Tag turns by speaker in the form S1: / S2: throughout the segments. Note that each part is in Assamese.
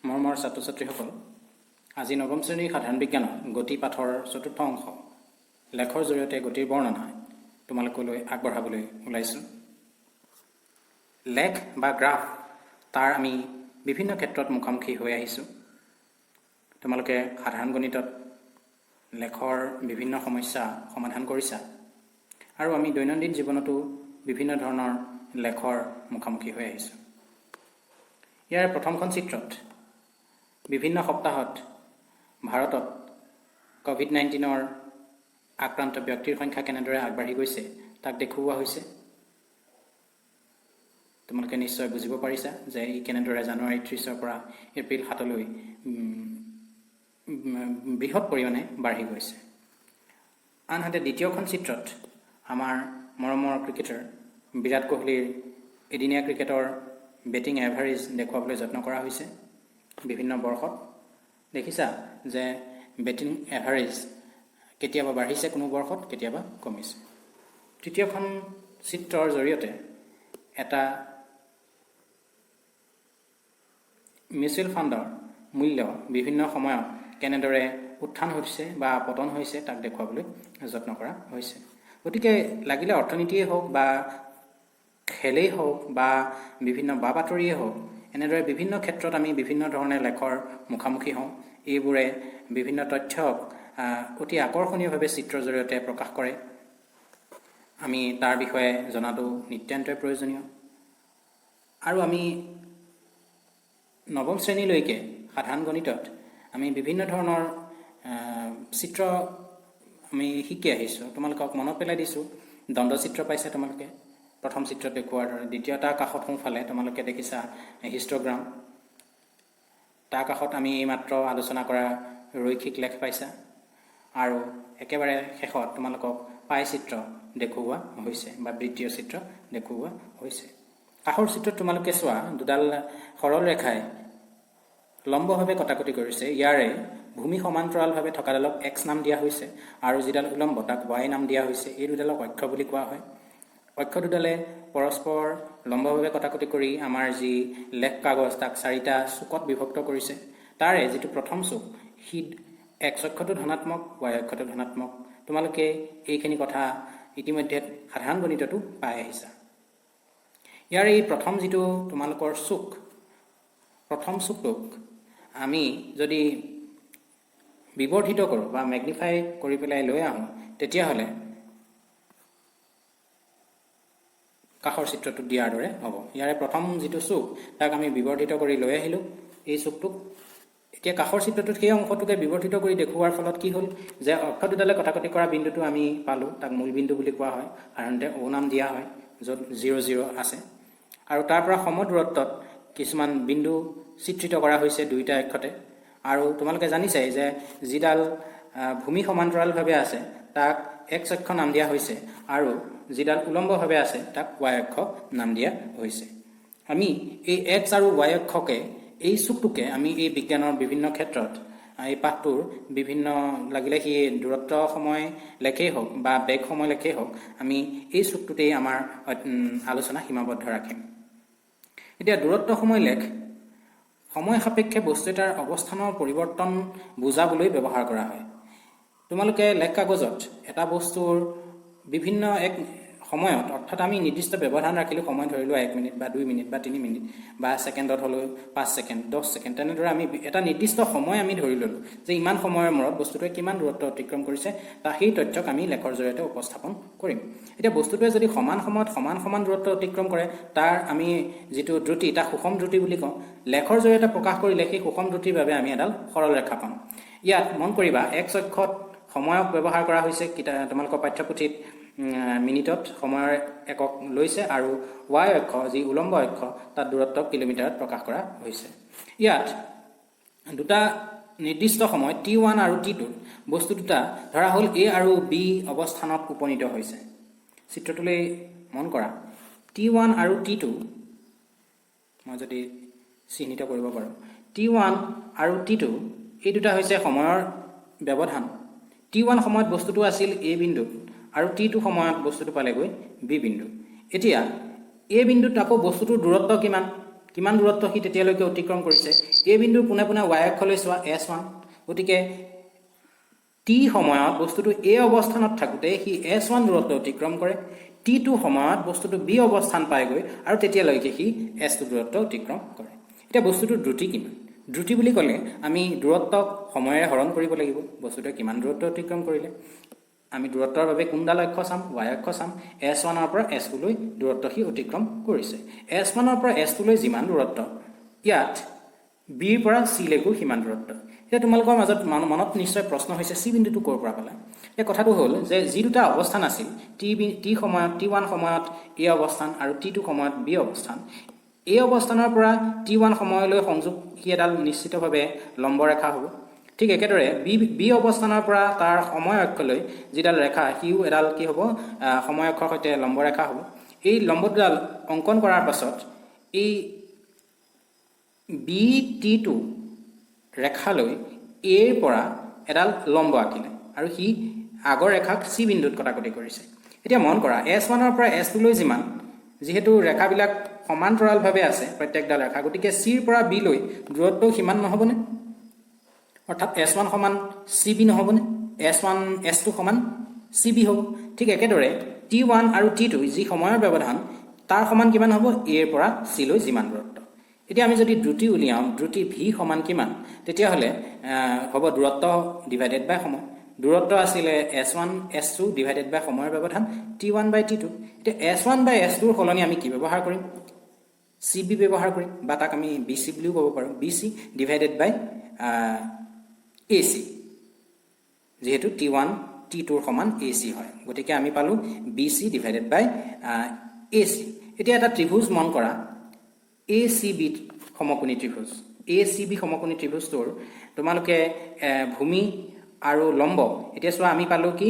S1: মৰমৰ ছাত্ৰ ছাত্ৰীসকল, আজি নৱম শ্ৰেণীৰ সাধাৰণ বিজ্ঞানৰ গতি পাঠৰ চতুৰ্থ অংশ লেখৰ জৰিয়তে গতিৰ বৰ্ণনা তোমালোকলৈ আগবঢ়াবলৈ ওলাইছোঁ। লেখ বা গ্ৰাফ তাৰ আমি বিভিন্ন ক্ষেত্ৰত মুখামুখি হৈ আহিছোঁ। তোমালোকে সাধাৰণ গণিতত লেখৰ বিভিন্ন সমস্যা সমাধান কৰিছা আৰু আমি দৈনন্দিন জীৱনতো বিভিন্ন ধৰণৰ লেখৰ মুখামুখি হৈ আহিছোঁ। ইয়াৰ প্ৰথমখন চিত্ৰত বিভিন্ন সপ্তাহত ভাৰতত COVID-19 আক্ৰান্ত ব্যক্তিৰ সংখ্যা কেনেদৰে আগবাঢ়ি গৈছে তাক দেখুওৱা হৈছে। তোমালোকে নিশ্চয় বুজিব পাৰিছা যে ই কেনেদৰে জানুৱাৰী 30 পৰা এপ্ৰিল 7লৈ বৃহৎ পৰিমাণে বাঢ়ি গৈছে। আনহাতে দ্বিতীয়খন চিত্ৰত আমাৰ মৰমৰ ক্ৰিকেটাৰ বিৰাট কোহলিৰ এদিনীয়া ক্ৰিকেটৰ বেটিং এভাৰেজ দেখুৱাবলৈ যত্ন কৰা হৈছে। বিভিন্ন বৰ্ষত দেখিছা যে বেটিং এভাৰেজ কেতিয়াবা বাঢ়িছে, কোনো বৰ্ষত কেতিয়াবা কমিছে। তৃতীয়খন চিত্ৰৰ জৰিয়তে এটা মিউচুৱেল ফাণ্ডৰ মূল্য বিভিন্ন সময়ত কেনেদৰে উত্থান হৈছে বা পতন হৈছে তাক দেখুৱাবলৈ যত্ন কৰা হৈছে। গতিকে লাগিলে অৰ্থনীতিয়েই হওক বা খেলেই হওক বা বিভিন্ন বা বাতৰিয়েই হওক, এনেদৰে বিভিন্ন ক্ষেত্ৰত আমি বিভিন্ন ধৰণে লেখৰ মুখামুখি হওঁ। এইবোৰে বিভিন্ন তথ্যক অতি আকৰ্ষণীয়ভাৱে চিত্ৰৰ জৰিয়তে প্ৰকাশ কৰে। আমি তাৰ বিষয়ে জনাটো নিতান্তই প্ৰয়োজনীয়। আৰু আমি নৱম শ্ৰেণীলৈকে সাধাৰণ গণিতত আমি বিভিন্ন ধৰণৰ চিত্ৰ আমি শিকি আহিছোঁ। তোমালোকক মনত পেলাই দিছোঁ, দণ্ডচিত্ৰ পাইছে তোমালোকে প্ৰথম চিত্ৰত দেখুওৱাৰ দৰে। দ্বিতীয়টাৰ কাষত সোঁফালে তোমালোকে দেখিছা হিষ্টগ্ৰাম। তাৰ কাষত আমি এইমাত্ৰ আলোচনা কৰা ৰৈখিক লেখ পাইছা। আৰু একেবাৰে শেষত তোমালোকক পাই চিত্ৰ দেখুওৱা হৈছে বা বৃত্তীয় চিত্ৰ দেখুওৱা হৈছে। কাষৰ চিত্ৰত তোমালোকে চোৱা, দুডাল সৰল ৰেখাই লম্বভাৱে কটাকটি কৰিছে। ইয়াৰে ভূমি সমান্তৰালভাৱে থকাডালক এক্স নাম দিয়া হৈছে আৰু যিডাল উলম্ব তাক ৱাই নাম দিয়া হৈছে। এই দুডালক অক্ষ বুলি কোৱা হয়। অক্ষ দুডালে পৰস্পৰ লম্বভাৱে কটাকটি কৰি আমাৰ যি লেখ কাগজ তাক 4টা চুকত বিভক্ত কৰিছে। তাৰে যিটো প্ৰথম চুক সি এক্স অক্ষটো ধনাত্মক, ৱাই অক্ষটো ধনাত্মক। তোমালোকে এইখিনি কথা ইতিমধ্যে সাধাৰণ গণিততো পাই আহিছা। ইয়াৰ এই প্ৰথম যিটো তোমালোকৰ চুক, প্ৰথম চুকটোক আমি যদি বিবৰ্ধিত কৰোঁ বা মেগনিফাই কৰি পেলাই লৈ আহোঁ, তেতিয়াহ'লে কাষৰ চিত্ৰটোত দিয়াৰ দৰে হ'ব। ইয়াৰে প্ৰথম যিটো চুক তাক আমি বিবৰ্ধিত কৰি লৈ আহিলোঁ, এই চুকটোক। এতিয়া কাষৰ চিত্ৰটোত সেই অংশটোকে বিবৰ্ধিত কৰি দেখুওৱাৰ ফলত কি হ'ল যে অক্ষ দুডালে কটাকটি কৰা বিন্দুটো আমি পালোঁ, তাক মূল বিন্দু বুলি কোৱা হয়। সাধাৰণতে অ' নাম দিয়া হয়, য'ত 0, 0 আছে। আৰু তাৰ পৰা সমদূৰত্বত কিছুমান বিন্দু চিত্ৰিত কৰা হৈছে দুয়োটা অক্ষতে। আৰু তোমালোকে জানিছাই যে যিডাল ভূমি সমান্তৰালভাৱে আছে তাক এক্স অক্ষ নাম দিয়া হৈছে আৰু যিডাল উলম্বভাৱে আছে তাক ৱাই অক্ষ নাম দিয়া হৈছে। আমি এই এক্স আৰু ৱাই অক্ষকে, এই চুকটোকে আমি এই বিজ্ঞানৰ বিভিন্ন ক্ষেত্ৰত এই পাঠটোৰ বিভিন্ন, লাগিলে সি দূৰত্ব সময় লেখেই হওক বা বেগ সময় লেখেই হওক, আমি এই চুকটোতেই আমাৰ আলোচনা সীমাবদ্ধ ৰাখিম। এতিয়া দূৰত্ব সময় লেখ সময় সাপেক্ষে বস্তু এটাৰ অৱস্থানৰ পৰিৱৰ্তন বুজাবলৈ ব্যৱহাৰ কৰা হয়। তোমালোকে লেখ কাগজত এটা বস্তুৰ বিভিন্ন এক সময়ত, অৰ্থাৎ আমি নিৰ্দিষ্ট ব্যৱধান ৰাখিলোঁ, সময় ধৰি লোৱা 1 মিনিট বা 2 মিনিট বা 3 মিনিট বা ছেকেণ্ডত হ'লেও 5 ছেকেণ্ড, 10 ছেকেণ্ড, তেনেদৰে আমি এটা নিৰ্দিষ্ট সময় আমি ধৰি ল'লোঁ যে ইমান সময়ৰ মূৰত বস্তুটোৱে কিমান দূৰত্ব অতিক্ৰম কৰিছে, সেই তথ্যক আমি লেখৰ জৰিয়তে উপস্থাপন কৰিম। এতিয়া বস্তুটোৱে যদি সমান সময়ত সমান দূৰত্ব অতিক্ৰম কৰে, তাৰ আমি যিটো দ্ৰুতি তাক সুষম দ্ৰুতি বুলি কওঁ। লেখৰ জৰিয়তে প্ৰকাশ কৰিলে সেই সুষম দ্ৰুতিৰ বাবে আমি এডাল সৰল ৰেখা পাম। ইয়াত মন কৰিবা, এক্স অক্ষত সময়ক ব্যৱহাৰ কৰা হৈছে, তোমালোকৰ পাঠ্যপুথিত মিনিটত সময়ৰ একক লৈছে, আৰু ৱাই অক্ষ যি উলম্ব অক্ষ তাত দূৰত্ব কিলোমিটাৰত প্ৰকাশ কৰা হৈছে। ইয়াত দুটা নিৰ্দিষ্ট সময় T1 আৰু T2 বস্তু দুটা ধৰা হ'ল A আৰু B অৱস্থানত উপনীত হৈছে। চিত্ৰটোলৈ মন কৰা, T1 আৰু T2 মই যদি চিহ্নিত কৰিব পাৰোঁ, T1 আৰু T2 এই দুটা হৈছে সময়ৰ ব্যৱধান। T1 সময়ত বস্তুটো আছিল A বিন্দুত আৰু T2 সময়ত বস্তুটো পালেগৈ B বিন্দু। এতিয়া A বিন্দুত আকৌ বস্তুটোৰ দূৰত্ব কিমান কিমান দূৰত্ব সি তেতিয়ালৈকে অতিক্ৰম কৰিছে এই বিন্দুৰ পোনে পোনে y অক্ষলৈ চোৱা s1 গতিকে t সময়ত বস্তুটো a অৱস্থানত থাকোতে সি s1 দূৰত্ব অতিক্ৰম কৰে t2 সময়ত বস্তুটো b অৱস্থান পায়গৈ আৰু তেতিয়ালৈকে সি s2 দূৰত্ব অতিক্ৰম কৰে এটা বস্তুটো দ্ৰুতি কিমান দ্ৰুতি বুলি ক'লে আমি দূৰত্বক সময়েৰে হৰণ কৰিব লাগিব বস্তুটোৱে কিমান দূৰত্ব অতিক্ৰম কৰিলে আমি দূৰত্বৰ বাবে কোনডাল অক্ষ চাম y অক্ষ চাম s1 ৰ পৰা s2 লৈ দূৰত্ব সি অতিক্ৰম কৰিছে s1 ৰ পৰা s2 লৈ যিমান দূৰত্ব ইয়াত b ৰ পৰা c লৈকে সিমান দূৰত্ব এটা তোমালোকৰ মাজত মনত নিশ্চয় প্ৰশ্ন হৈছে c বিন্দুটো ক'ৰ পৰা পালা এই কথাটো হ'ল যে যি দুটা অৱস্থান আছিল t সময়ত t1 সময়ত a অৱস্থান আৰু t2 সময়ত b অৱস্থান এই অৱস্থানৰ পৰা t1 সময়লৈ সংযোগ কি এডাল নিশ্চিতভাৱে লম্ব ৰেখা হ'ব ঠিক একেদৰে বি অৱস্থানৰ পৰা তাৰ সময় অক্ষলৈ যিডাল ৰেখা হিউ এডাল কি হ'ব সময় অক্ষৰ সৈতে লম্ব ৰেখা হ'ব এই লম্বডাল অংকন কৰাৰ পাছত এই BT2 ৰেখালৈ A ৰ পৰা এডাল লম্ব আঁকিলে আৰু হি আগৰ ৰেখাক C বিন্দুত কটাকটি কৰিছে এতিয়া মন কৰা S1 ৰ পৰা S2 লৈ যিমান যেহেতু ৰেখাবিলাক সমান্তৰালভাৱে আছে প্ৰত্যেকডাল ৰেখা গতিকে C ৰ পৰা B লৈ দূৰত্ব সিমান নহবনে অৰ্থাৎ S1 সমান CB নহবনে S1 S2 সমান CB হ'ব ঠিক একেদৰে T1 আৰু T2 যি সময়ৰ ব্যৱধান তাৰ সমান কিমান হ'ব A ৰ পৰা C লৈ যিমান দূৰত্ব এতিয়া আমি যদি দ্ৰুতি উলিয়াম দ্ৰুতি V সমান কিমান তেতিয়া হলে হ'ব দূৰত্ব ডিভাইডেড বাই সময় দূৰত্ব আছিলে S1 S2 ডিভাইডেড বাই সময়ৰ ব্যৱধান T1 বাই T2 এতিয়া S1 বাই S2 ৰ সলনি আমি কি ব্যৱহাৰ কৰিম CB ব্যৱহাৰ কৰিম বা তাক আমি BC বুলিও ক'ব পাৰোঁ BC ডিভাইডেড বাই AC যেহেতু T1 T2 ৰ সমান AC হয় গতিকে আমি পালো BC ডিভাইডেড বাই AC এতিয়া এটা ত্ৰিভুজ মন কৰা ACB সমকোণী ত্ৰিভুজ ACB সমকোণী ত্ৰিভুজটোৰ তোমালোকে ভূমি আৰু লম্ব এতিয়া চোৱা আমি পালো কি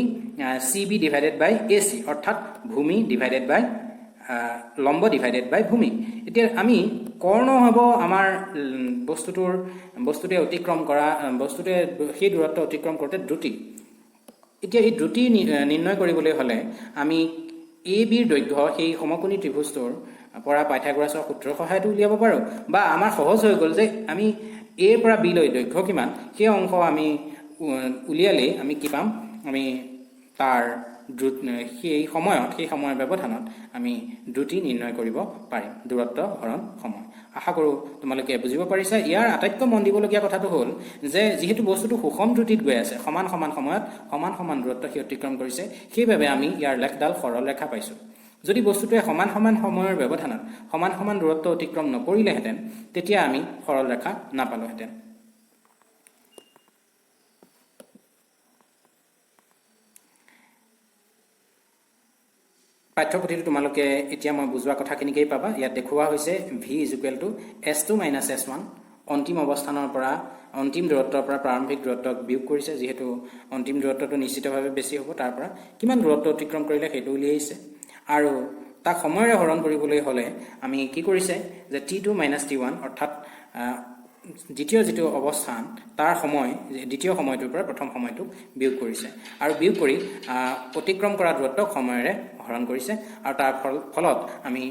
S1: CB ডিভাইডেড বাই AC অৰ্থাৎ ভূমি ডিভাইডেড বাই লম্ব ডিভাইডেড বাই ভূমি এতিয়া আমি কৰ্ণ হ'ব আমাৰ বস্তুটোৱে অতিক্ৰম কৰা বস্তুটোৱে সেই দূৰত্ব অতিক্ৰম কৰোঁতে দ্ৰুতি এতিয়া এই দ্ৰুতি নিৰ্ণয় কৰিবলৈ হ'লে আমি AB ৰ দৈৰ্ঘ্য সেই সমকোণী ত্ৰিভুজটোৰ পৰা পাইথাগোৰাছৰ সূত্ৰৰ সহায়ত উলিয়াব পাৰোঁ বা আমাৰ সহজ হৈ গ'ল যে আমি A ৰ পৰা B লৈ দৈৰ্ঘ্য কিমান সেই অংশ আমি উলিয়ালে আমি কি পাম আমি তাৰ সেই সময়ৰ ব্যৱধানত আমি দ্ৰুতি নিৰ্ণয় কৰিব পাৰিম দূৰত্ব হৰণ সময় আশা কৰোঁ তোমালোকে বুজিব পাৰিছা ইয়াৰ আটাইতকৈ মন দিবলগীয়া কথাটো হ'ল যে যিহেতু বস্তুটো সুষম দ্ৰুতিত গৈ আছে সমান সময়ত সমান দূৰত্ব সি অতিক্ৰম কৰিছে সেইবাবে আমি ইয়াৰ লেখডাল সৰল ৰেখা পাইছোঁ যদি বস্তুটোৱে সমান সময়ৰ ব্যৱধানত সমান দূৰত্ব অতিক্ৰম নকৰিলেহেঁতেন তেতিয়া আমি সৰল ৰেখা নাপালোহেঁতেন পাঠ্যপুথিটো তোমালোকে এতিয়া মই বুজোৱা কথাখিনিকেই পাবা ইয়াত দেখুওৱা হৈছে V = S2 - S1 অন্তিম অৱস্থানৰ পৰা অন্তিম দূৰত্বৰ পৰা প্ৰাৰম্ভিক দূৰত্বক বিয়োগ কৰিছে যিহেতু অন্তিম দূৰত্বটো নিশ্চিতভাৱে বেছি হ'ব তাৰ পৰা কিমান দূৰত্ব অতিক্ৰম কৰিলে সেইটো উলিয়াইছে আৰু তাক সময়ৰে হৰণ কৰিবলৈ হ'লে আমি কি কৰিছে যে T2 - T1 অৰ্থাৎ দ্বিতীয় যিটো অৱস্থান তাৰ সময় দ্বিতীয় সময়টোৰ পৰা প্ৰথম সময়টোক বিয়োগ কৰিছে আৰু বিয়োগ কৰি অতিক্ৰম কৰা দূৰত্বক সময়েৰে হৰণ কৰিছে আৰু তাৰ ফলত আমি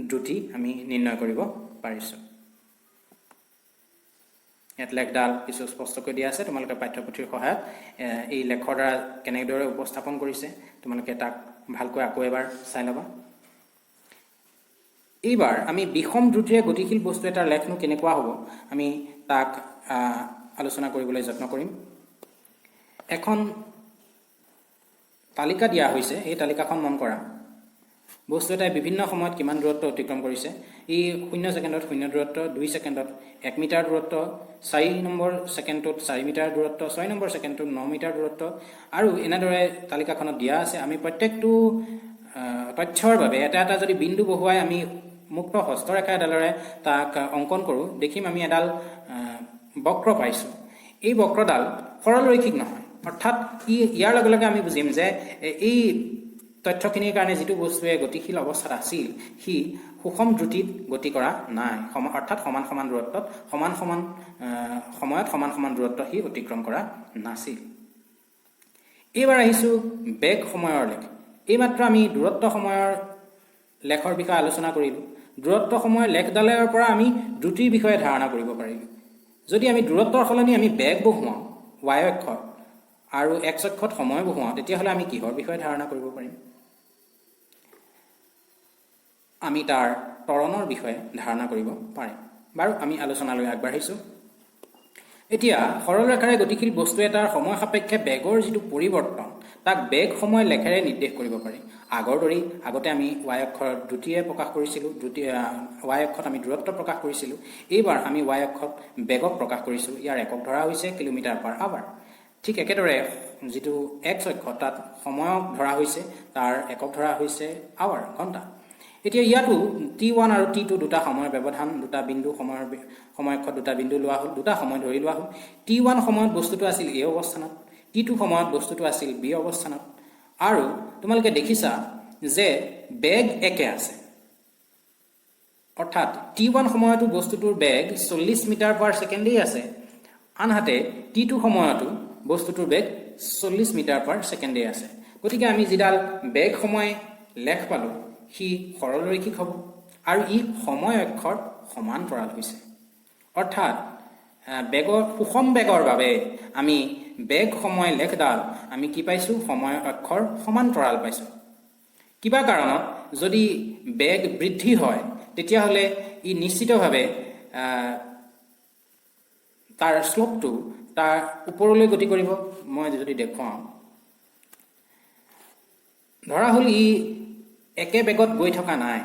S1: দ্ৰুতি আমি নিৰ্ণয় কৰিব পাৰিছোঁ ইয়াত লেখডাল কিছু স্পষ্টকৈ দিয়া আছে তোমালোকে পাঠ্যপুথিৰ সহায়ত এই লেখৰ দ্বাৰা কেনেদৰে উপস্থাপন কৰিছে তোমালোকে তাক ভালকৈ আকৌ এবাৰ চাই ল'বা এইবাৰ আমি বিষম দ্ৰুতিৰে গতিশীল বস্তু এটাৰ লেখনো কেনেকুৱা হ'ব আমি তাক আলোচনা কৰিবলৈ যত্ন কৰিম এখন তালিকা দিয়া হৈছে এই তালিকাখন মন কৰা বস্তু এটাই বিভিন্ন সময়ত কিমান দূৰত্ব অতিক্ৰম কৰিছে ই 0 ছেকেণ্ডত 0 দূৰত্ব 2 ছেকেণ্ডত 1 মিটাৰ দূৰত্ব 4 নম্বৰ ছেকেণ্ডত 4 মিটাৰ দূৰত্ব 6 নম্বৰ ছেকেণ্ডত 9 মিটাৰ দূৰত্ব আৰু এনেদৰে তালিকাখনত দিয়া আছে আমি প্ৰত্যেকটো তথ্যৰ বাবে এটা এটা যদি বিন্দু বহুৱাই আমি মুক্ত হস্তৰেখা এডালেৰে তাক অংকন কৰোঁ দেখিম আমি এডাল বক্ৰ পাইছোঁ এই বক্ৰডাল সৰল ৰৈখিক নহয় অৰ্থাৎ ইয়াৰ লগে লগে আমি বুজিম যে এই তথ্যখিনিৰ কাৰণে যিটো বস্তুৱে গতিশীল অৱস্থাত আছিল সি সুষম দ্ৰুতিত গতি কৰা নাই অৰ্থাৎ সমান দূৰত্বত সমান সময়ত সমান দূৰত্ব সি অতিক্ৰম কৰা নাছিল এইবাৰ আহিছোঁ বেগ সময়ৰ লেখ এইমাত্ৰ আমি দূৰত্ব সময়ৰ লেখৰ বিষয়ে আলোচনা কৰিলোঁ দূৰত্ব সময় লেখডালৰ পৰা আমি দ্ৰুতিৰ বিষয়ে ধাৰণা কৰিব পাৰিলোঁ। যদি আমি দূৰত্বৰ সলনি আমি বেগ বহুৱাওঁ y অক্ষত আৰু x অক্ষত সময় বহুৱাওঁ, তেতিয়াহ'লে আমি কিহৰ বিষয়ে ধাৰণা কৰিব পাৰিম? আমি তাৰ ত্বৰণৰ বিষয়ে ধাৰণা কৰিব পাৰিম। বাৰু আমি আলোচনালৈ আগবাঢ়িছোঁ। এতিয়া সৰলৰেখাৰে গতিশীল বস্তু এটাৰ সময় সাপেক্ষে বেগৰ যিটো পৰিৱৰ্তন, তাক বেগ সময় লেখেৰে নিৰ্দেশ কৰিব পাৰি। আগৰ দৰেই আগতে আমি y অক্ষৰ দ্ৰুতিৰে প্ৰকাশ কৰিছিলোঁ, y অক্ষত আমি দূৰত্ব প্ৰকাশ কৰিছিলোঁ। এইবাৰ আমি y অক্ষত বেগক প্ৰকাশ কৰিছোঁ। ইয়াৰ একক ধৰা হৈছে কিলোমিটাৰ/আৱাৰ। ঠিক একেদৰে যিটো x অক্ষ, তাত সময়ক ধৰা হৈছে, তাৰ একক ধৰা হৈছে আৱাৰ, ঘণ্টা। এতিয়া ইয়াতো t1 আৰু t2 দুটা সময়ৰ ব্যৱধান, দুটা বিন্দু সময় অক্ষত দুটা বিন্দু লোৱা হ'ল, দুটা সময় ধৰি লোৱা হ'ল। t1 সময়ত বস্তুটো আছিল a অৱস্থানত, t2 সময়ত বস্তুটো আছিল b অৱস্থানত। আৰু তোমালোকে দেখিছা যে বেগ একে আছে, অৰ্থাৎ t1 সময়তো বস্তুটোৰ বেগ 40 মিটাৰ/ছেকেণ্ডেই আছে, আনহাতে t2 সময়তো বস্তুটোৰ বেগ 40 মিটাৰ/ছেকেণ্ডেই আছে। গতিকে আমি যিডাল বেগ সময় লেখ পালোঁ, সি সৰলৰৈখিক হ'ব আৰু ই সময় অক্ষৰ সমান্তৰাল হৈছে। অৰ্থাৎ সুষম বেগৰ বাবে আমি বেগ সময় লেখডাল আমি কি পাইছোঁ? সময় অক্ষৰ সমান্তৰাল পাইছোঁ। কিবা কাৰণত যদি বেগ বৃদ্ধি হয়, তেতিয়াহ'লে ই নিশ্চিতভাৱে তাৰ শ্লোপটো তাৰ ওপৰলৈ গতি কৰিব। মই যদি দেখুৱাওঁ, ধৰা হ'ল ই একে বেগত গৈ থকা নাই,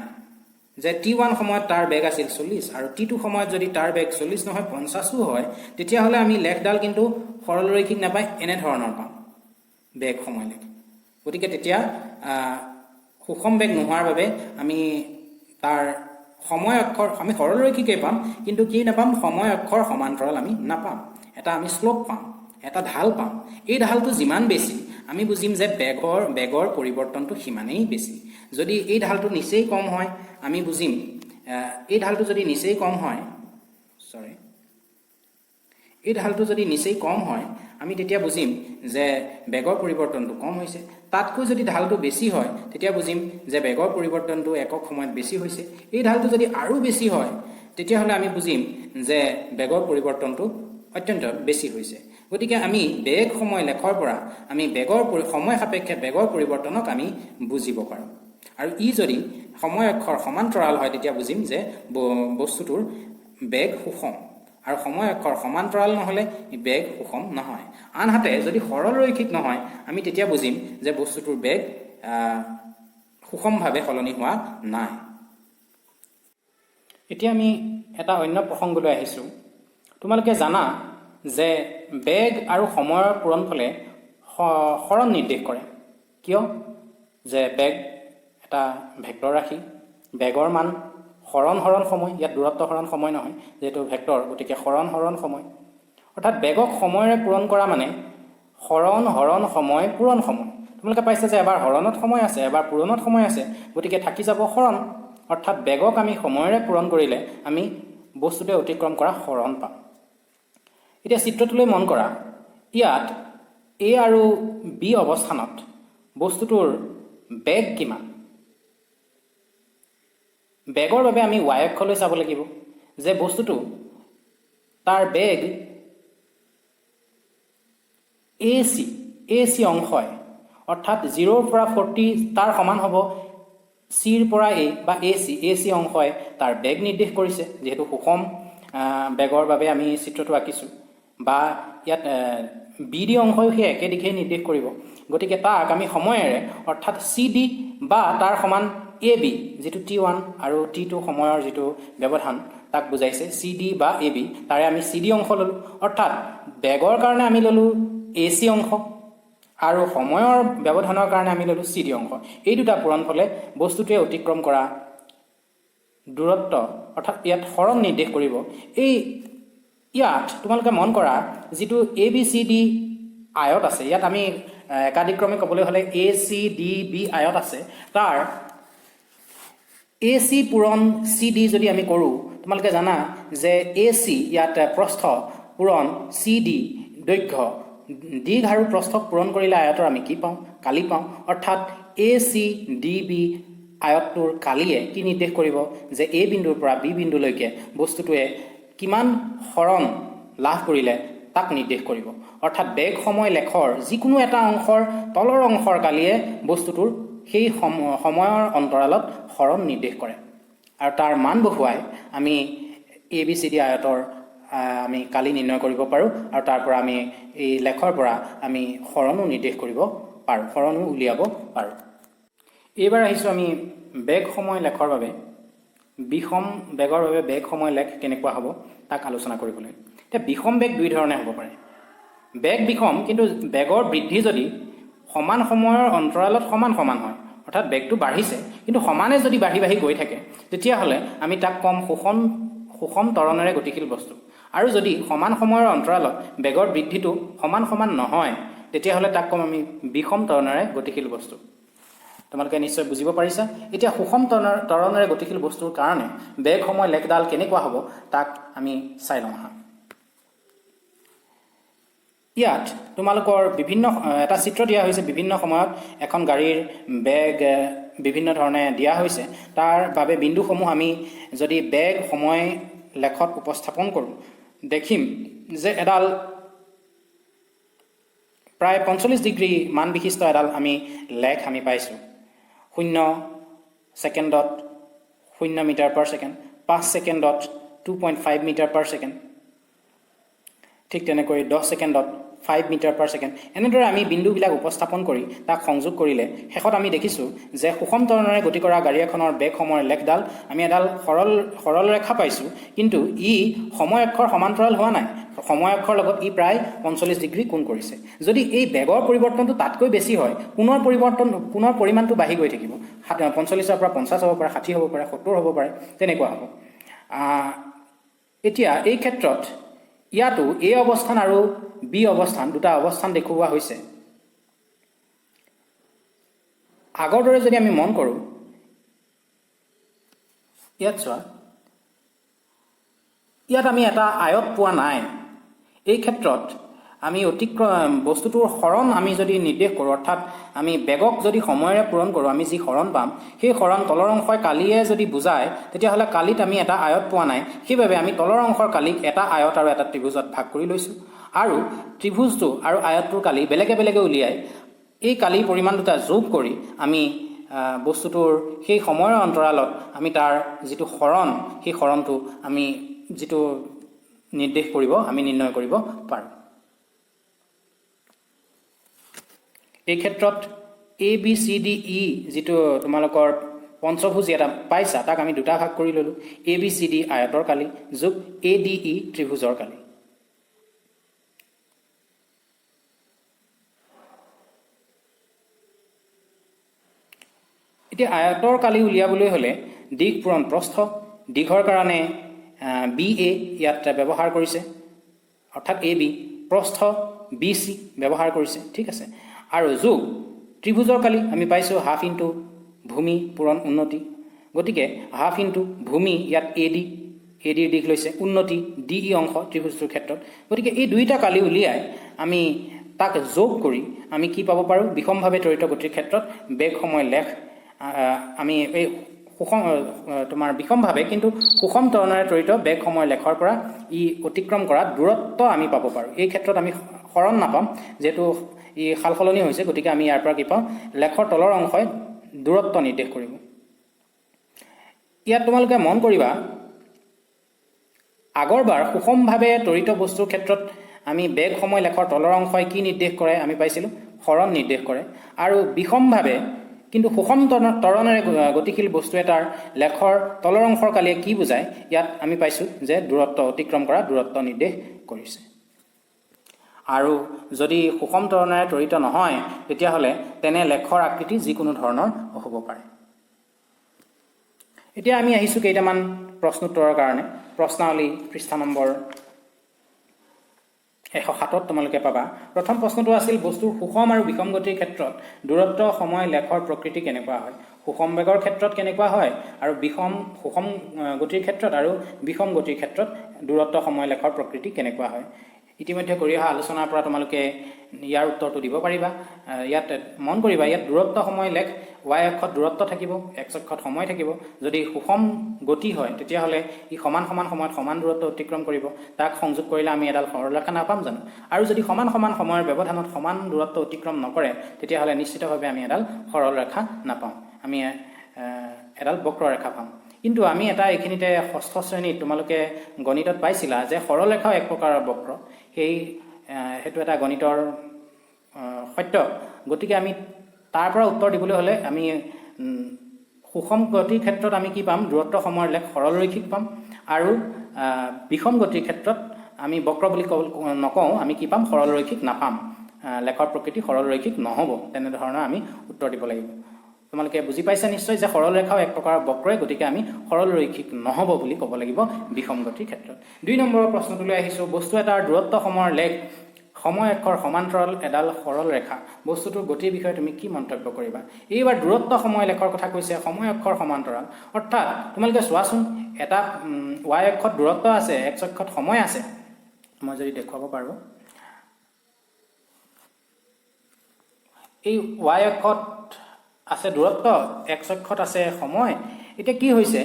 S1: যে t1 সময়ত তাৰ বেগ আছিল 40 আৰু t2 সময়ত যদি তাৰ বেগ 40 নহয় 50 হয়, তেতিয়াহ'লে আমি লেখডাল কিন্তু সৰলৰৈখিক নাপাই এনেধৰণৰ পাম বেগ সময় লেখ। গতিকে তেতিয়া সুষম বেগ নোহোৱাৰ বাবে আমি তাৰ সময় অক্ষৰ আমি সৰলৰৈখিকেই পাম, কিন্তু কি নাপাম? সময় অক্ষৰ সমান্তৰাল আমি নাপাম। এটা আমি শ্লোপ পাম, এটা ঢাল পাম। এই ঢালটো যিমান বেছি, আমি বুজিম যে বেগৰ পৰিৱৰ্তনটো সিমানেই বেছি। যদি এই ঢালটো নিচেই কম হয়, আমি বুজিম এই ঢালটো যদি নিচেই কম হয়, আমি তেতিয়া বুজিম যে বেগৰ পৰিৱৰ্তনটো কম হৈছে। তাতকৈ যদি ঢালটো বেছি হয়, তেতিয়া বুজিম যে বেগৰ পৰিৱৰ্তনটো একক সময়ত বেছি হৈছে। এই ঢালটো যদি আৰু বেছি হয়, তেতিয়াহ'লে আমি বুজিম যে বেগৰ পৰিৱৰ্তনটো অত্যন্ত বেছি হৈছে। গতিকে আমি বেগ সময় লেখৰ পৰা আমি সময় সাপেক্ষে বেগৰ পৰিৱৰ্তনক আমি বুজিব পাৰোঁ। আৰু ই যদি সময় অক্ষৰ সমান্তৰাল হয়, তেতিয়া বুজিম যে বস্তুটোৰ বেগ সুষম, আৰু সময় অক্ষৰ সমান্তৰাল নহ'লে বেগ সুষম নহয়। আনহাতে যদি সৰলৰৈখিক নহয়, আমি তেতিয়া বুজিম যে বস্তুটোৰ বেগ সুষমভাৱে সলনি হোৱা নাই। এতিয়া আমি এটা অন্য প্ৰসংগলৈ আহিছোঁ। তোমালোকে জানা যে বেগ আৰু সময়ৰ পূৰণফলে সৰণ নিৰ্দেশ কৰে। কিয়? যে বেগ এটা ভেক্টৰ ৰাশি, বেগৰ মান হৰণ সময়, ইয়াত দূৰত্ব হৰণ সময় নহয়, যিহেতু ভেক্টৰ, গতিকে হৰণ সময়। অৰ্থাৎ বেগক সময়ৰে পূৰণ কৰা মানে হৰণ সময় পূৰণ সময়। তোমালোকে পাইছা যে এবাৰ হৰণত সময় আছে, এবাৰ পূৰণত সময় আছে, গতিকে থাকি যাব হৰণ। অৰ্থাৎ বেগক আমি সময়ৰে পূৰণ কৰিলে আমি বস্তুটোৱে অতিক্ৰম কৰা হৰণ পাম। এতিয়া চিত্ৰটোলৈ মন কৰা, ইয়াত A আৰু B অৱস্থানত বস্তুটোৰ বেগ কিমান? বেগৰ বাবে আমি y অক্ষলৈ চাব লাগিব, যে বস্তুটো তাৰ বেগ AC অংশই, অৰ্থাৎ 0ৰ পৰা 40 তাৰ সমান হ'ব চিৰ পৰা A বা AC অংশই তাৰ বেগ নিৰ্দেশ কৰিছে। যিহেতু সুষম বেগৰ বাবে আমি চিত্ৰটো আঁকিছোঁ, বা ইয়াত BD অংশও সেই একে দিশেই নিৰ্দেশ কৰিব। গতিকে তাক আমি সময়েৰে, অৰ্থাৎ CD বা তাৰ সমান AB, যিটো t1 আৰু t2 সময়ৰ যিটো ব্যৱধান তাক বুজাইছে, CD বা AB, তাৰে আমি CD অংশ ল'লোঁ। অৰ্থাৎ বেগৰ কাৰণে আমি ল'লোঁ AC অংশ আৰু সময়ৰ ব্যৱধানৰ কাৰণে আমি ল'লোঁ CD অংশ। এই দুটা পূৰণফলে বস্তুটোৱে অতিক্ৰম কৰা দূৰত্ব, অৰ্থাৎ ইয়াত হৰণ নিৰ্দেশ কৰিব। ইয়াত তোমালোকে মন কৰা, যিটো ABCD আয়ত আছে, ইয়াত আমি একাদিক্ৰমে ক'বলৈ হ'লে ACDB আয়ত আছে, তাৰ AC পূৰণ CD যদি আমি কৰোঁ, তোমালোকে জানা যে AC ইয়াত প্ৰস্থ পূৰণ CD দৈৰ্ঘ্য, দীঘ আৰু প্ৰস্থক পূৰণ কৰিলে আয়তৰ আমি কি পাওঁ? কালি পাওঁ। অৰ্থাৎ ACDB আয়তটোৰ কালিয়ে কি নিৰ্দেশ কৰিব যে এই বিন্দুৰ পৰা বি বিন্দুলৈকে বস্তুটোৱে কিমান হৰণ লাভ কৰিলে তাক নিৰ্দেশ কৰিব। অৰ্থাৎ বেগ সময় লেখৰ যিকোনো এটা অংশৰ তলৰ অংশৰ কালিয়ে বস্তুটোৰ সেই সময়ৰ অন্তৰালত হৰণ নিৰ্দেশ কৰে আৰু তাৰ মান বহুৱাই আমি ABCD আয়তৰ আমি কালি নিৰ্ণয় কৰিব পাৰোঁ আৰু তাৰ পৰা আমি এই লেখৰ পৰা আমি হৰণো নিৰ্দেশ কৰিব পাৰোঁ, হৰণো উলিয়াব পাৰোঁ। এইবাৰ আহিছোঁ আমি বেগ সময় লেখৰ বাবে বিষম বেগৰ বাবে বেগ সময় লেখ কেনেকুৱা হ'ব তাক আলোচনা কৰিবলৈ। এতিয়া বিষম বেগ দুই ধৰণে হ'ব পাৰে। বেগ বিষম, কিন্তু বেগৰ বৃদ্ধি যদি সমান সময়ৰ অন্তৰালত সমান সমান হয়, অৰ্থাৎ বেগটো বাঢ়িছে কিন্তু সমানে যদি বাঢ়ি বাঢ়ি গৈ থাকে, তেতিয়াহ'লে আমি তাক কম সুষম ত্বৰণেৰে গতিশীল বস্তু। আৰু যদি সমান সময়ৰ অন্তৰালত বেগৰ বৃদ্ধিটো সমান সমান নহয়, তেতিয়াহ'লে তাক কম আমি বিষম ত্বৰণেৰে গতিশীল বস্তু। তোমালোকে নিশ্চয় বুজিব পাৰিছা। এতিয়া সুষম ত্বৰণেৰে গতিশীল বস্তুৰ কাৰণে বেগ সময় লেখডাল কেনেকুৱা হ'ব তাক আমি চাই লওঁ আহা। ইয়াত তোমালোকৰ বিভিন্ন এটা চিত্ৰ দিয়া হৈছে। বিভিন্ন সময়ত এখন গাড়ীৰ বেগ বিভিন্ন ধৰণে দিয়া হৈছে। তাৰ বাবে বিন্দুসমূহ আমি যদি বেগ সময় লেখত উপস্থাপন কৰোঁ, দেখিম যে এডাল প্ৰায় 45 ডিগ্ৰী মান বিশিষ্ট এডাল আমি লেখ আমি পাইছোঁ। 0 ছেকেণ্ডত 0 মিটাৰ পাৰ ছেকেণ্ড, 5 ছেকেণ্ডত 2.5 মিটাৰ পাৰ ছেকেণ্ড, ঠিক তেনেকৈ 10 ছেকেণ্ডত 5 মিটাৰ পাৰ ছেকেণ্ড। এনেদৰে আমি বিন্দুবিলাক উপস্থাপন কৰি তাক সংযোগ কৰিলে শেষত আমি দেখিছোঁ যে সুষম ত্বৰণেৰে গতি কৰা গাড়ী এখনৰ বেগ সময়ৰ লেখডাল আমি এডাল সৰল ৰেখা পাইছোঁ, কিন্তু ই সময় অক্ষৰ সমান্তৰাল হোৱা নাই। সময় অক্ষৰ লগত ই প্ৰায় 45 ডিগ্ৰী কোণ কৰিছে। যদি এই বেগৰ পৰিৱৰ্তনটো তাতকৈ বেছি হয়, পুনৰ পৰিমাণটো বাঢ়ি গৈ থাকিব। 45ৰ পৰা 50 হ'ব পাৰে, 60 হ'ব পাৰে, 70 হ'ব পাৰে, তেনেকুৱা হ'ব। এতিয়া এই ক্ষেত্ৰত ইয়াতো A অৱস্থান আৰু B অৱস্থান, দুটা অৱস্থান দেখুওৱা হৈছে। আগৰ দৰে যদি আমি মন কৰোঁ, ইয়াত চোৱা, ইয়াত আমি এটা আয়ত পোৱা নাই। এই ক্ষেত্ৰত আমি বস্তুটোৰ হৰণ আমি যদি নিৰ্দেশ কৰোঁ, অৰ্থাৎ আমি বেগক যদি সময়েৰে পূৰণ কৰোঁ, আমি যি হৰণ পাম সেই হৰণ তলৰ অংশই কালিয়ে যদি বুজায়, তেতিয়াহ'লে কালিত আমি এটা আয়ত পোৱা নাই। সেইবাবে আমি তলৰ অংশৰ কালিক এটা আয়ত আৰু এটা ত্ৰিভুজত ভাগ কৰি লৈছোঁ আৰু ত্ৰিভুজটো আৰু আয়তটোৰ কালি বেলেগে বেলেগে উলিয়াই এই কালিৰ পৰিমাণ দুটা যোগ কৰি আমি বস্তুটোৰ সেই সময়ৰ অন্তৰালত আমি তাৰ যিটো হৰণ, সেই হৰণটো আমি যিটো নিৰ্দেশ কৰিব আমি নিৰ্ণয় কৰিব পাৰোঁ। এই ক্ষেত্ৰত ABCDE যিটো তোমালোকৰ পঞ্চভুজ এটা পাইছা, তাক আমি দুটা ভাগ কৰি ল'লোঁ। ABCD আয়তৰ কালি যোগ ADE ত্ৰিভুজৰ কালি। এতিয়া আয়তৰ কালি উলিয়াবলৈ হ'লে দিশ পূৰণ প্ৰস্থ, দীঘৰ কাৰণে BA ইয়াত ব্যৱহাৰ কৰিছে, অৰ্থাৎ AB, প্ৰস্থ BC ব্যৱহাৰ কৰিছে, ঠিক আছে। আৰু যোগ ত্ৰিভুজৰ কালি আমি পাইছোঁ হাফ ইনটু ভূমি পূৰণ উন্নতি, গতিকে হাফ ইনটু ভূমি ইয়াত ADৰ দিশ লৈছে, উন্নতি DE অংশ ত্ৰিভুজটোৰ ক্ষেত্ৰত। গতিকে এই দুইটা কালি উলিয়াই আমি তাক যোগ কৰি আমি কি পাব পাৰোঁ? বিষমভাৱে ত্বৰিত গতিৰ ক্ষেত্ৰত বেগ সময় লেখ আমি এই তোমাৰ বিষমভাৱে কিন্তু সুষম ত্বৰণেৰে ত্বৰিত বেগ সময় লেখৰ পৰা ই অতিক্ৰম কৰা দূৰত্ব আমি পাব পাৰোঁ। এই ক্ষেত্ৰত আমি হৰণ নাপাম, যিহেতু ই সাল সলনি হৈছে, গতিকে আমি ইয়াৰ পৰা কি পাওঁ? লেখৰ তলৰ অংশই দূৰত্ব নিৰ্দেশ কৰিব। ইয়াত তোমালোকে মন কৰিবা, আগৰবাৰ সুষমভাৱে ত্বৰিত বস্তুৰ ক্ষেত্ৰত আমি বেগ সময় লেখৰ তলৰ অংশই কি নিৰ্দেশ কৰে? আমি পাইছিলোঁ হৰণ নিৰ্দেশ কৰে। আৰু বিষমভাৱে কিন্তু সুষম ত্বৰণেৰে গতিশীল বস্তু এটাৰ লেখৰ তলৰ অংশৰ কালিয়ে কি বুজায়? ইয়াত আমি পাইছোঁ যে দূৰত্ব অতিক্ৰম কৰা দূৰত্ব নিৰ্দেশ কৰিছে। আৰু যদি সুষম ত্বৰণেৰে ত্বৰিত নহয়, তেতিয়াহ'লে তেনে লেখৰ আকৃতি যিকোনো ধৰণৰ হ'ব পাৰে। এতিয়া আমি আহিছোঁ কেইটামান প্ৰশ্নোত্তৰৰ কাৰণে। প্ৰশ্নাৱলী পৃষ্ঠা নম্বৰ 107 তোমালোকে পাবা। প্ৰথম প্ৰশ্নটো আছিল বস্তুৰ সুষম আৰু বিষম গতিৰ ক্ষেত্ৰত দূৰত্ব সময় লেখৰ প্ৰকৃতি কেনেকুৱা হয়? সুষম বেগৰ ক্ষেত্ৰত কেনেকুৱা হয় আৰু সুষম গতিৰ ক্ষেত্ৰত আৰু বিষম গতিৰ ক্ষেত্ৰত দূৰত্ব সময় লেখৰ প্ৰকৃতি কেনেকুৱা হয়? ইতিমধ্যে কৰি অহা আলোচনাৰ পৰা তোমালোকে ইয়াৰ উত্তৰটো দিব পাৰিবা। ইয়াত মন কৰিবা, ইয়াত দূৰত্ব সময় লেখ, y অক্ষত দূৰত্ব থাকিব, x অক্ষত সময় থাকিব। যদি সুষম গতি হয় তেতিয়াহ'লে ই সমান সমান সময়ত সমান দূৰত্ব অতিক্ৰম কৰিব। তাক সংযোগ কৰিলে আমি এডাল সৰলৰেখা নাপাম জানো? আৰু যদি সমান সমান সময়ৰ ব্যৱধানত সমান দূৰত্ব অতিক্ৰম নকৰে তেতিয়াহ'লে নিশ্চিতভাৱে আমি এডাল সৰলৰেখা নাপাম, আমি এডাল বক্ৰৰেখা পাম। কিন্তু আমি এটা এইখিনিতে ষষ্ঠ শ্ৰেণীত তোমালোকে গণিতত পাইছিলা যে সৰলৰেখাও এক প্ৰকাৰৰ বক্ৰ, সেইটো এটা গণিতৰ সত্য। গতিকে আমি তাৰ পৰা উত্তৰ দিবলৈ হ'লে আমি সুষম গতিৰ ক্ষেত্ৰত আমি কি পাম? দূৰত্ব সময়ৰ লেখ সৰলৰৈখিক পাম। আৰু বিষম গতিৰ ক্ষেত্ৰত আমি বক্ৰ বুলি নকওঁ, আমি কি পাম? সৰলৰৈখিক নাপাম। লেখৰ প্ৰকৃতি সৰলৰৈখিক নহ'ব। তেনেধৰণৰ আমি উত্তৰ দিব লাগিব। তোমালোকে বুজি পাইছা নিশ্চয় যে সৰলৰেখাও এক প্ৰকাৰৰ বক্ৰই, গতিকে আমি সৰলৰৈখিক নহ'ব বুলি ক'ব লাগিব বিষম গতিৰ ক্ষেত্ৰত। 2 নম্বৰৰ প্ৰশ্নটোলৈ আহিছোঁ। বস্তু এটাৰ দূৰত্ব সময়ৰ লেখ সময় অক্ষৰ সমান্তৰাল এডাল সৰল ৰেখা। বস্তুটোৰ গতিৰ বিষয়ে তুমি কি মন্তব্য কৰিবা? এইবাৰ দূৰত্ব সময় লেখৰ কথা কৈছে, সময় অক্ষৰ সমান্তৰাল। অৰ্থাৎ তোমালোকে চোৱাচোন, এটা y অক্ষত দূৰত্ব আছে, x অক্ষত সময় আছে। মই যদি দেখুৱাব পাৰোঁ, এই y অক্ষত আছে দূৰত্ব, x অক্ষত আছে সময়। এতিয়া কি হৈছে,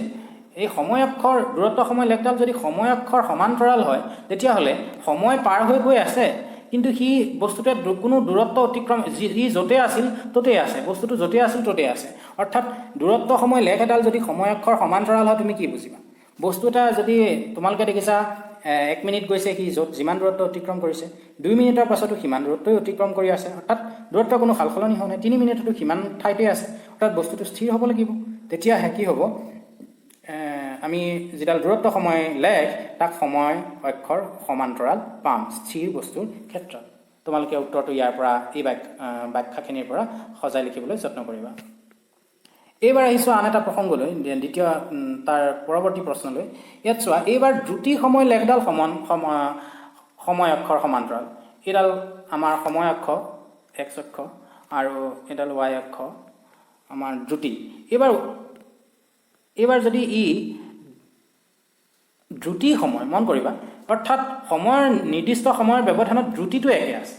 S1: এই সময় অক্ষৰ দূৰত্ব সময় লেখডাল যদি সময় অক্ষৰ সমান্তৰাল হয় তেতিয়াহ'লে সময় পাৰ হৈ গৈ আছে, কিন্তু সি বস্তুটোৱে কোনো দূৰত্ব অতিক্ৰম, যি য'তে আছিল ত'তেই আছে, বস্তুটো য'তে আছিল ত'তেই আছে। অৰ্থাৎ দূৰত্ব সময় লেখ এডাল যদি সময় অক্ষৰ সমান্তৰাল হয় তুমি কি বুজিবা? বস্তু এটা যদি তোমালোকে দেখিছা 1 মিনিট গৈছে, সি য'ত যিমান দূৰত্ব অতিক্ৰম কৰিছে 2 মিনিটৰ পাছতো সিমান দূৰত্বই অতিক্ৰম কৰি আছে। অৰ্থাৎ দূৰত্ব কোনো সালসলনি হোৱা নাই, 3 মিনিটতো সিমান ঠাইতে আছে। অৰ্থাৎ বস্তুটো স্থিৰ হ'ব লাগিব। তেতিয়াহে কি হ'ব? আমি যিডাল দূৰত্ব সময় লেখ তাক সময় অক্ষৰ সমান্তৰাল পাম স্থিৰ বস্তুৰ ক্ষেত্ৰত। তোমালোকে উত্তৰটো ইয়াৰ পৰা এই ব্যাখ্যাখিনিৰ পৰা সজাই লিখিবলৈ যত্ন কৰিবা। এইবাৰ আহিছোঁ আন এটা প্ৰসংগলৈ, দ্বিতীয় তাৰ পৰৱৰ্তী প্ৰশ্নলৈ। ইয়াত চোৱা, এইবাৰ দ্ৰুতি সময় লেখডাল সময় অক্ষৰ সমান্তৰাল। এইডাল আমাৰ সময় অক্ষ x অক্ষ আৰু এইডাল y অক্ষ আমাৰ দ্ৰুতি। এইবাৰ যদি ই দ্ৰুতি সময়, মন কৰিবা, অৰ্থাৎ সময়ৰ নিৰ্দিষ্ট সময়ৰ ব্যৱধানত দ্ৰুতিটো একে আছে,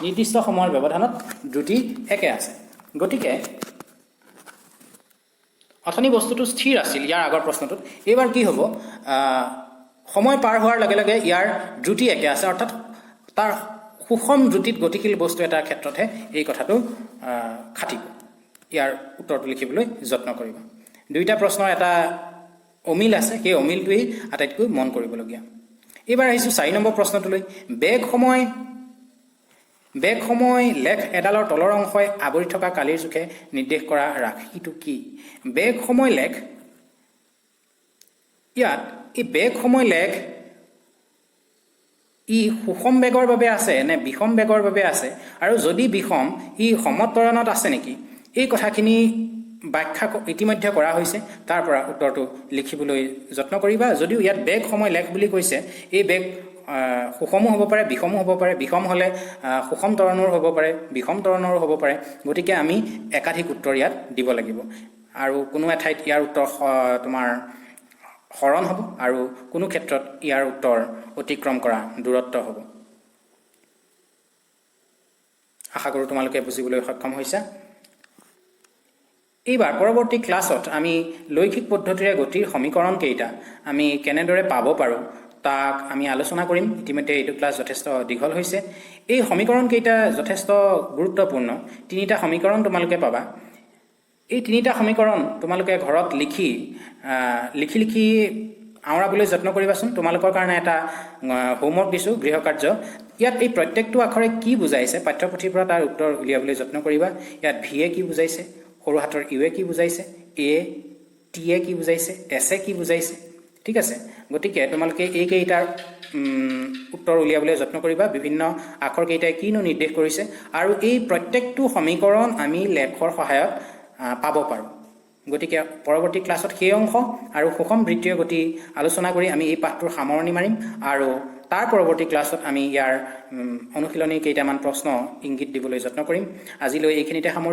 S1: নিৰ্দিষ্ট সময়ৰ ব্যৱধানত দ্ৰুতি একে আছে। গতিকে অথনি বস্তুটো স্থিৰ আছিল ইয়াৰ আগৰ প্ৰশ্নটোত, এইবাৰ কি হ'ব? সময় পাৰ হোৱাৰ লগে লগে ইয়াৰ দ্ৰুতি একে আছে, অৰ্থাৎ তাৰ সুষম দ্ৰুতিত গতিশীল বস্তু এটাৰ ক্ষেত্ৰতহে এই কথাটো খাটিব। ইয়াৰ উত্তৰটো লিখিবলৈ যত্ন কৰিবা। 2টা প্ৰশ্নৰ এটা অমিল আছে, সেই অমিলটোৱেই আটাইতকৈ মন কৰিবলগীয়া। এইবাৰ আহিছোঁ 4 নম্বৰ প্ৰশ্নটোলৈ। বেগ সময় লেখ এডালৰ তলৰ অংশই আৱৰি থকা কালিৰ জোখে নিৰ্দেশ কৰা ৰাশিটো কি? বেগ সময় লেখ, ইয়াত এই বেগ সময় লেখ ই সুষম বেগৰ বাবে আছে নে বিষম বেগৰ বাবে আছে, আৰু যদি বিষম ই সমত্বৰণত আছে নেকি? এই কথাখিনি ব্যাখ্যা ইতিমধ্যে কৰা হৈছে, তাৰ পৰা উত্তৰটো লিখিবলৈ যত্ন কৰিবা। যদিও ইয়াত বেগ সময় লেখ বুলি কৈছে, এই বেগ সুষমো হ'ব পাৰে বিষমো হ'ব পাৰে। বিষম হ'লে সুষম ত্বৰণৰো হ'ব পাৰে, বিষম ত্বৰণৰো হ'ব পাৰে। গতিকে আমি একাধিক উত্তৰ ইয়াত দিব লাগিব, আৰু কোনো এঠাইত ইয়াৰ উত্তৰ তোমাৰ হৰণ হ'ব, আৰু কোনো ক্ষেত্ৰত ইয়াৰ উত্তৰ অতিক্ৰম কৰা দূৰত্ব হ'ব। আশা কৰোঁ তোমালোকে বুজিবলৈ সক্ষম হৈছা। এইবাৰ পৰৱৰ্তী ক্লাছত আমি লৈখিক পদ্ধতিৰে গতিৰ সমীকৰণ কেইটা আমি কেনেদৰে পাব পাৰোঁ তাক আমি আলোচনা কৰিম। ইতিমধ্যে এইটো ক্লাছ যথেষ্ট দীঘল হৈছে। এই সমীকৰণ কেইটা যথেষ্ট গুৰুত্বপূৰ্ণ। 3টা সমীকৰণ তোমালোকে পাবা। এই 3টা সমীকৰণ তোমালোকে ঘৰত লিখি আওৰাবলৈ যত্ন কৰিবাচোন। তোমালোকৰ কাৰণে এটা হোমৱৰ্ক দিছোঁ, গৃহকাৰ্য। ইয়াত এই প্ৰত্যেকটো আখৰে কি বুজাইছে পাঠ্যপুথিৰ পৰা তাৰ উত্তৰ উলিয়াবলৈ যত্ন কৰিবা। ইয়াত ভিয়ে কি বুজাইছে, সৰু হাতৰ ইউৱে কি বুজাইছে, এ টিয়ে কি বুজাইছে, এছে কি বুজাইছে। ঠিক আছে, গতিকে তোমালোকে এইকেইটাৰ উত্তৰ উলিয়াবলৈ যত্ন কৰিবা। বিভিন্ন আখৰ কেইটাই কিনো নিৰ্দেশ কৰিছে, আৰু এই প্ৰত্যেকটো সমীকৰণ আমি লেখৰ সহায়ত পাব পাৰোঁ। গতিকে পৰৱৰ্তী ক্লাছত সেই অংশ আৰু সুষম বৃত্তীয় গতি আলোচনা কৰি আমি এই পাঠটোৰ সামৰণি মাৰিম, আৰু তাৰ পৰৱৰ্তী ক্লাছত আমি ইয়াৰ অনুশীলনী কেইটামান প্ৰশ্ন ইংগিত দিবলৈ যত্ন কৰিম। আজিলৈ এইখিনিতে সামৰি